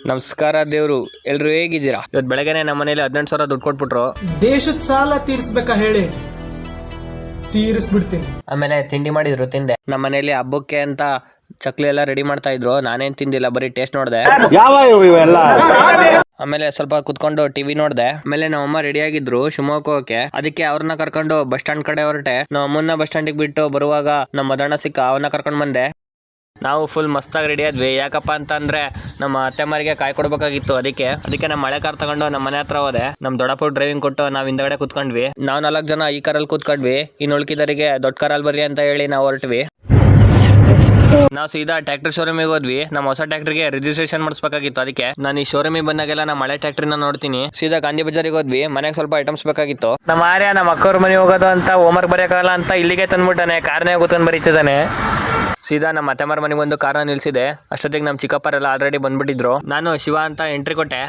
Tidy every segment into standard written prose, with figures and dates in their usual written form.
ನಮಸ್ಕಾರ ದೇವ್ರು, ಎಲ್ರು ಹೇಗಿದ್ದೀರಾ? ಇವತ್ತು ಬೆಳಗ್ಗೆನೆ ನಮ್ಮ ಮನೇಲಿ 18,000 ದುಡ್ಡು ಕೊಟ್ಬಿಟ್ರು. ದೇಶದ ಸಾಲ ತೀರ್ಸ್ಬೇಕಾ ಹೇಳಿ, ತೀರಿಸ್ಬಿಡ್ತೀನಿ. ಆಮೇಲೆ ತಿಂಡಿ ಮಾಡಿದ್ರು, ತಿಂದೆ. ನಮ್ಮ ಮನೇಲಿ ಹಬ್ಬಕ್ಕೆ ಅಂತ ಚಕ್ಲಿ ಎಲ್ಲ ರೆಡಿ ಮಾಡ್ತಾ ಇದ್ರು. ನಾನೇನ್ ತಿಂದಿಲ್ಲ, ಬರೀ ಟೇಸ್ಟ್ ನೋಡ್ದೆ. ಆಮೇಲೆ ಸ್ವಲ್ಪ ಕುತ್ಕೊಂಡು ಟಿವಿ ನೋಡ್ದೆ. ಆಮೇಲೆ ನಮ್ಮಮ್ಮ ರೆಡಿ ಆಗಿದ್ರು ಶಿವಮೊಗ್ಗ ಹೋಗಕ್ಕೆ. ಅದಕ್ಕೆ ಅವ್ರನ್ನ ಕರ್ಕೊಂಡು ಬಸ್ ಸ್ಟ್ಯಾಂಡ್ ಕಡೆ ಹೊರಟೆ. ನಮ್ಮ ಅಮ್ಮನ್ನ ಬಸ್ ಸ್ಟ್ಯಾಂಡಿಗೆ ಬಿಟ್ಟು ಬರುವಾಗ ನಮ್ಮ ಮದಣ್ಣ ಸಿಕ್ಕ, ಅವನ್ನ ಕರ್ಕೊಂಡು ಬಂದೆ. ನಾವು ಫುಲ್ ಮಸ್ತಾಗಿ ರೆಡಿ ಆದ್ವಿ. ಯಾಕಪ್ಪ ಅಂತಂದ್ರೆ ನಮ್ಮ ಅತ್ತೆಮ್ಮರಿಗೆ ಕಾಯಿ ಕೊಡ್ಬೇಕಾಗಿತ್ತು. ಅದಕ್ಕೆ ನಮ್ಮ ಮಳೆ ಕಾರ್ ತಗೊಂಡು ನಮ್ಮ ಮನೆ ಹತ್ರ ಹೋದೆ. ನಮ್ ದೊಡ್ಡಪ್ಪ ಡ್ರೈವಿಂಗ್ ಕೊಟ್ಟು ನಾವ್ ಹಿಂದಗಡೆ ಕುತ್ಕೊಂಡ್ವಿ. ನಾವು 4 ಜನ ಈ ಕಾರಲ್ಲಿ ಕೂತ್ಕೊಂಡ್ವಿ. ಇನ್ನು ಉಳ್ಕಿದರಿಗೆ ದೊಡ್ಡ ಕಾರಲ್ಲಿ ಬರ್ರಿ ಅಂತ ಹೇಳಿ ನಾವು ಹೊರಟ್ವಿ. ನಾವು ಸೀದಾ ಟ್ರ್ಯಾಕ್ಟರ್ ಶೋರೂಮಿಗೆ ಹೋದ್ವಿ. ನಮ್ಮ ಹೊಸ ಟ್ರ್ಯಾಕ್ಟರ್ಗೆ ರಿಜಿಸ್ಟ್ರೇಷನ್ ಮಾಡಿಸ್ಬೇಕಾಗಿತ್ತು. ಅದಕ್ಕೆ ನಾನು ಈ ಶೋರೂಮಿಗೆ ಬಂದಾಗೆಲ್ಲ ನಮ್ಮ ಹಳೆ ಟ್ರ್ಯಾಕ್ಟರ್ನ ನೋಡ್ತೀನಿ. ಸೀದಾ ಗಾಂಧಿ ಬಜಾರಿಗೆ ಹೋದ್ವಿ. ಮನೆಗೆ ಸ್ವಲ್ಪ ಐಟಮ್ಸ್ ಬೇಕಾಗಿತ್ತು. ನಮ್ಮ ಆರ್ಯ ನಮ್ಮ ಅಕ್ಕವ್ರ ಮನೆ ಹೋಗೋದು ಅಂತ ಹೋಮ್ವರ್ಕ್ ಬರೆಯೋಕ್ಕಾಗಲ್ಲ ಅಂತ ಇಲ್ಲಿಗೆ ತಂದ್ಬಿಟ್ಟಾನೆ. ಕಾರ್ನೇ ಕೂತ್ಕೊಂಡು ಬರೀತಿದ್ದಾನೆ. ಸೀದಾ ನಮ್ಮ ಅತ್ತೆಮ್ಮರ ಮನೆಗೆ ಒಂದು ಕಾರನ್ನ ನಿಲ್ಸಿದೆ. ಅಷ್ಟೊತ್ತಿಗೆ ನಮ್ಮ ಚಿಕ್ಕಪ್ಪರೆಲ್ಲ ಆಲ್ರೆಡಿ ಬಂದ್ಬಿಟ್ಟಿದ್ರು. ನಾನು ಶಿವ ಅಂತ ಎಂಟ್ರಿ ಕೊಟ್ಟೆ.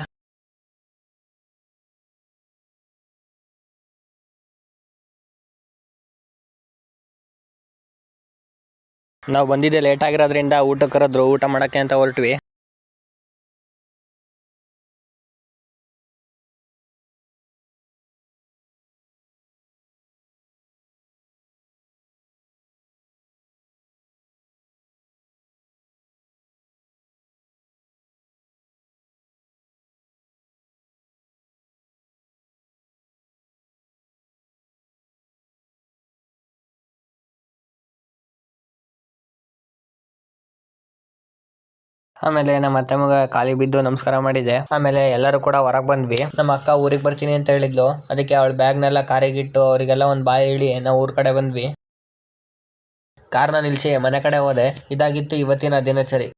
ನಾವು ಬಂದಿದ್ದೆ ಲೇಟ್ ಆಗಿರೋದ್ರಿಂದ ಊಟಕ್ಕೆ ಕರೆದ್ರು. ಊಟ ಮಾಡಕ್ಕೆ ಅಂತ ಹೊರಟ್ವಿ. ಆಮೇಲೆ ನಮ್ಮ ಅತ್ತೆ ಮಗ ಕಾಲಿಗೆ ಬಿದ್ದು ನಮಸ್ಕಾರ ಮಾಡಿದೆ. ಆಮೇಲೆ ಎಲ್ಲರೂ ಕೂಡ ಹೊರಗೆ ಬಂದ್ವಿ. ನಮ್ಮ ಅಕ್ಕ ಊರಿಗೆ ಬರ್ತೀನಿ ಅಂತ ಹೇಳಿದ್ಲು. ಅದಕ್ಕೆ ಅವಳ ಬ್ಯಾಗ್ನೆಲ್ಲ ಕಾರಿಗಿಟ್ಟು ಅವರಿಗೆಲ್ಲ ಒಂದು ಬಾಯ್ ಹೇಳಿ ನಾವು ಊರ್ ಕಡೆ ಬಂದ್ವಿ. ಕಾರ್ನ ನಿಲ್ಸಿ ಮನೆ ಕಡೆ ಹೋದೆ. ಇದಾಗಿತ್ತು ಇವತ್ತಿನ ದಿನಚರಿ.